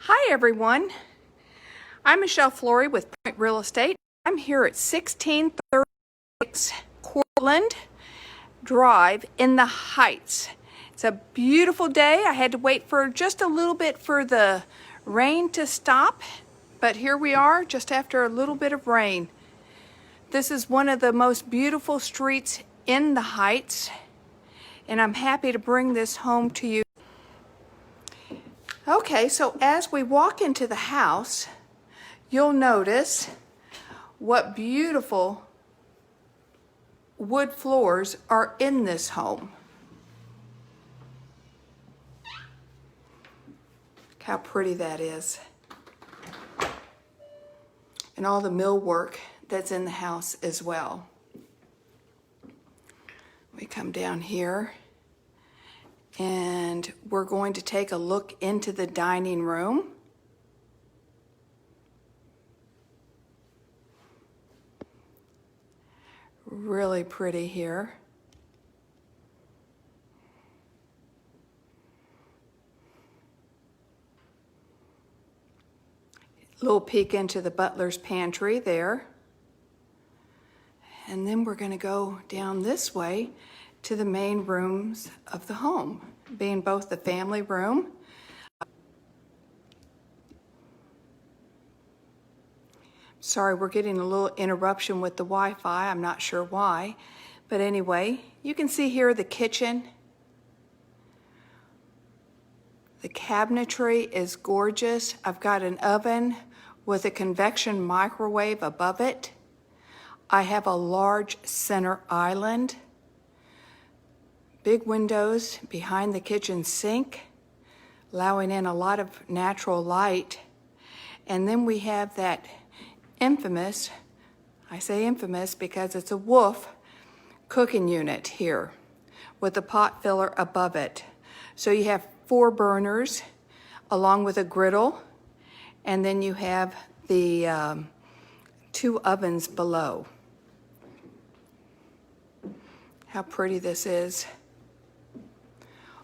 Hi everyone, I'm Michelle Flory with Point Real Estate. I'm here at 1636 Cortlandt Drive in the Heights. It's a beautiful day. I had to wait for just a little bit for the rain to stop, but here we are just after a little bit of rain. This is one of the most beautiful streets in the Heights, and I'm happy to bring this home to you. Okay, so as we walk into the house, you'll notice what beautiful wood floors are in this home. Look how pretty that is. And all the millwork that's in the house as well. We come down here and we're going to take a look into the dining room. Really pretty here. Little peek into the butler's pantry there. And then we're going to go down this way to the main rooms of the home, being both the family room. Sorry, we're getting a little interruption with the Wi-Fi. I'm not sure why. But anyway, you can see here the kitchen. The cabinetry is gorgeous. I've got an oven with a convection microwave above it. I have a large center island. Big windows behind the kitchen sink, allowing in a lot of natural light. And then we have that infamous, I say infamous because it's a Wolf cooking unit here with a pot filler above it. So you have 4 burners along with a griddle, and then you have the 2 ovens below. How pretty this is.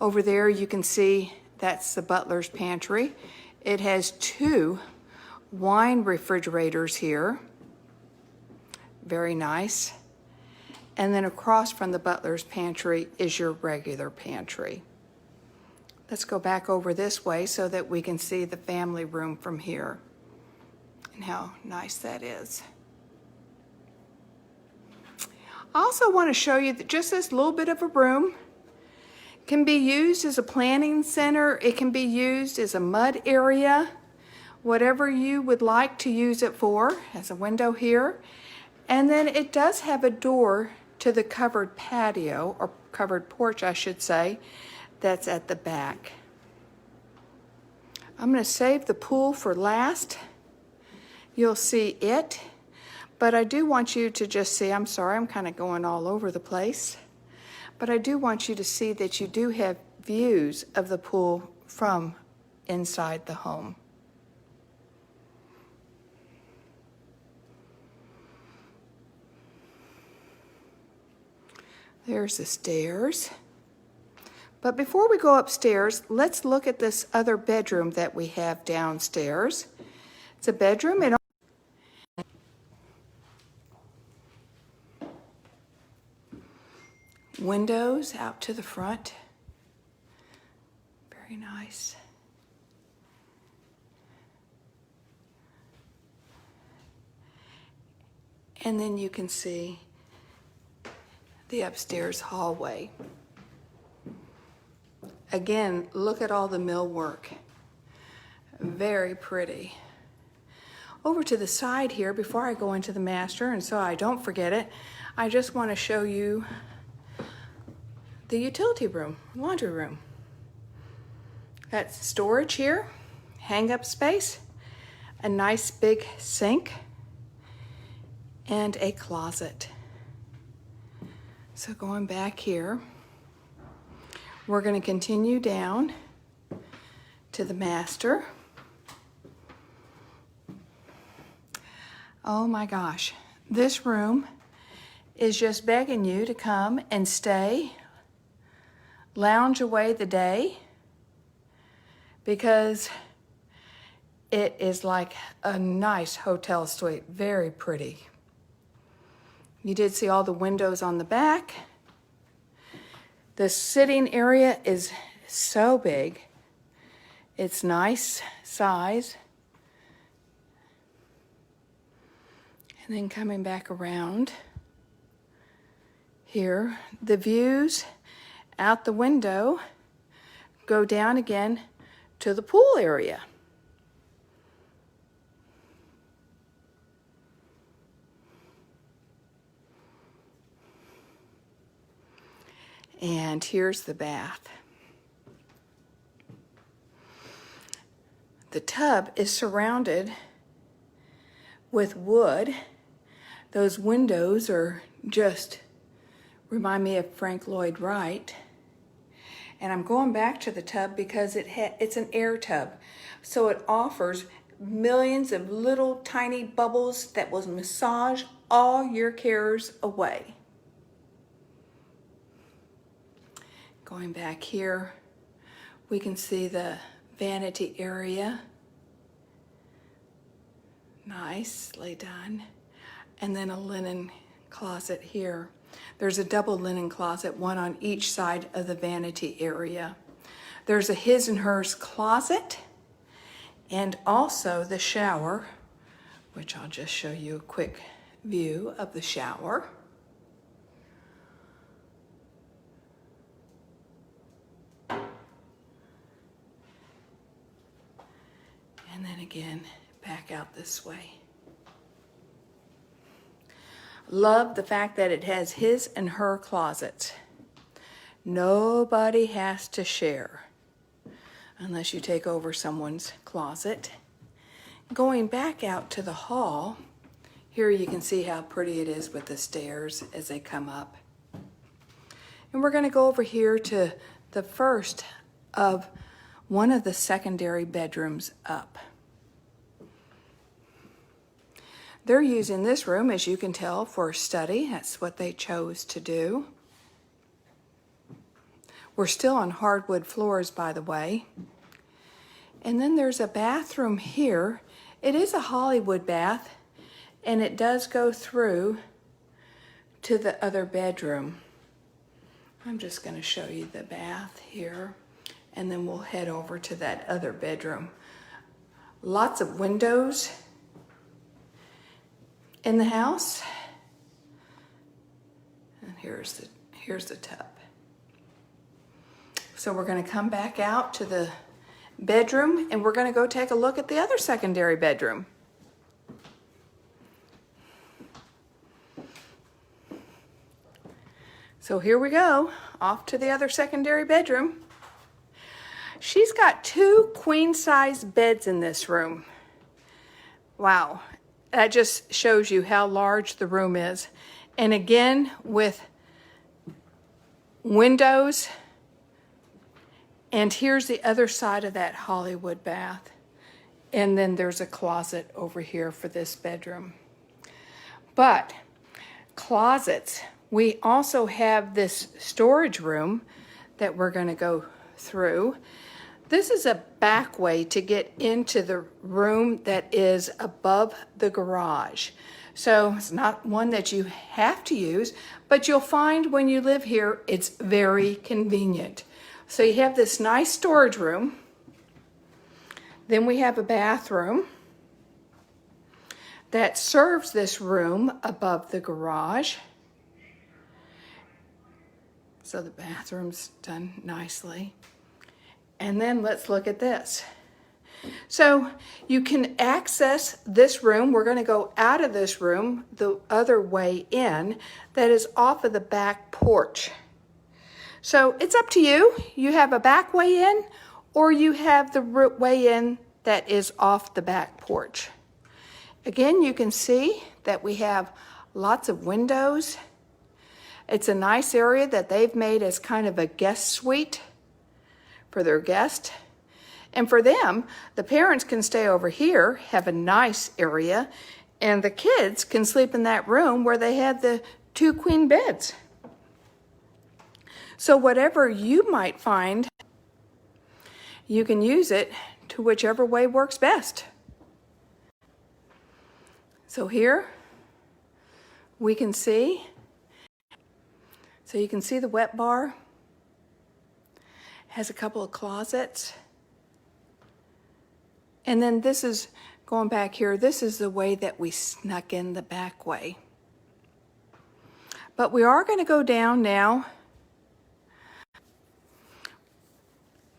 Over there you can see that's the butler's pantry. It has 2 wine refrigerators here. Very nice. And then across from the butler's pantry is your regular pantry. Let's go back over this way so that we can see the family room from here and how nice that is. I also want to show you that just this little bit of a room can be used as a planning center. It can be used as a mud area, whatever you would like to use it for, as a window here. And then it does have a door to the covered patio, or covered porch, I should say, that's at the back. I'm going to save the pool for last. You'll see it, but I do want you to just see, I'm sorry, I'm kind of going all over the place. But I do want you to see that you do have views of the pool from inside the home. There's the stairs. But before we go upstairs, let's look at this other bedroom that we have downstairs. It's a bedroom. Windows out to the front. Very nice. And then you can see the upstairs hallway. Again, look at all the millwork. Very pretty. Over to the side here, before I go into the master, and so I don't forget it, I just want to show you the utility room, laundry room. That's storage here, hang-up space, a nice big sink, and a closet. So going back here, we're going to continue down to the master. Oh my gosh, this room is just begging you to come and stay, lounge away the day, because It is like a nice hotel suite, very pretty. You did see all the windows on the back. The sitting area is so big. It's nice size. And then coming back around here, the views out the window go down again to the pool area. And here's the bath. The tub is surrounded with wood. Those windows are just remind me of Frank Lloyd Wright. And I'm going back to the tub because it's an air tub. So it offers millions of little tiny bubbles that will massage all your cares away. Going back here, we can see the vanity area. Nicely done. And then a linen closet here. There's a double linen closet, one on each side of the vanity area. There's a his and hers closet, and also the shower, which I'll just show you a quick view of the shower. And then again, back out this way. Love the fact that it has his and her closets. Nobody has to share unless you take over someone's closet. Going back out to the hall, here you can see how pretty it is with the stairs as they come up. And we're going to go over here to the first of one of the secondary bedrooms up. They're using this room, as you can tell, for study. That's what they chose to do. We're still on hardwood floors, by the way. And then there's a bathroom here. It is a Hollywood bath, and it does go through to the other bedroom. I'm just going to show you the bath here, and then we'll head over to that other bedroom. Lots of windows in the house. And here's the tub. So we're going to come back out to the bedroom, and we're going to go take a look at the other secondary bedroom. So here we go, off to the other secondary bedroom. She's got 2 queen-size beds in this room. Wow. That just shows you how large the room is. And again, with windows. And here's the other side of that Hollywood bath. And then there's a closet over here for this bedroom. But closets, we also have this storage room that we're going to go through. This is a back way to get into the room that is above the garage. So it's not one that you have to use, but you'll find when you live here, it's very convenient. So you have this nice storage room. Then we have a bathroom that serves this room above the garage. So the bathroom's done nicely. And then let's look at this. So you can access this room. We're going to go out of this room the other way in that is off of the back porch. So it's up to you. You have a back way in, or you have the way in that is off the back porch. Again, you can see that we have lots of windows. It's a nice area that they've made as kind of a guest suite for their guest. And for them, the parents can stay over here, have a nice area, and the kids can sleep in that room where they had the 2 queen beds. So whatever you might find, you can use it to whichever way works best. So here we can see, so you can see the wet bar has a couple of closets. And then this is, going back here, this is the way that we snuck in the back way. But we are going to go down now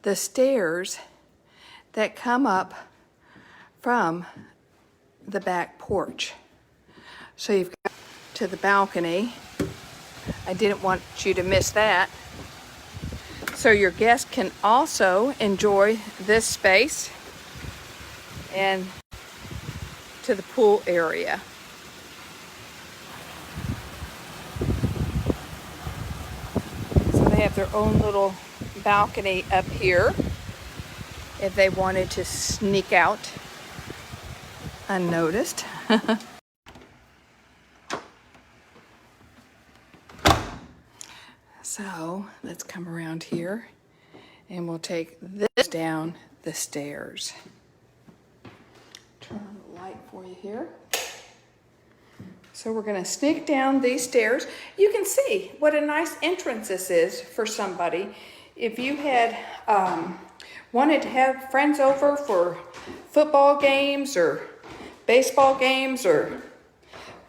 the stairs that come up from the back porch. So you've got to the balcony. I didn't want you to miss that. So your guests can also enjoy this space and to the pool area. So they have their own little balcony up here if they wanted to sneak out unnoticed. So let's come around here and we'll take this down the stairs. Turn on the light for you here. So we're going to sneak down these stairs. You can see what a nice entrance this is for somebody. If you had wanted to have friends over for football games or baseball games or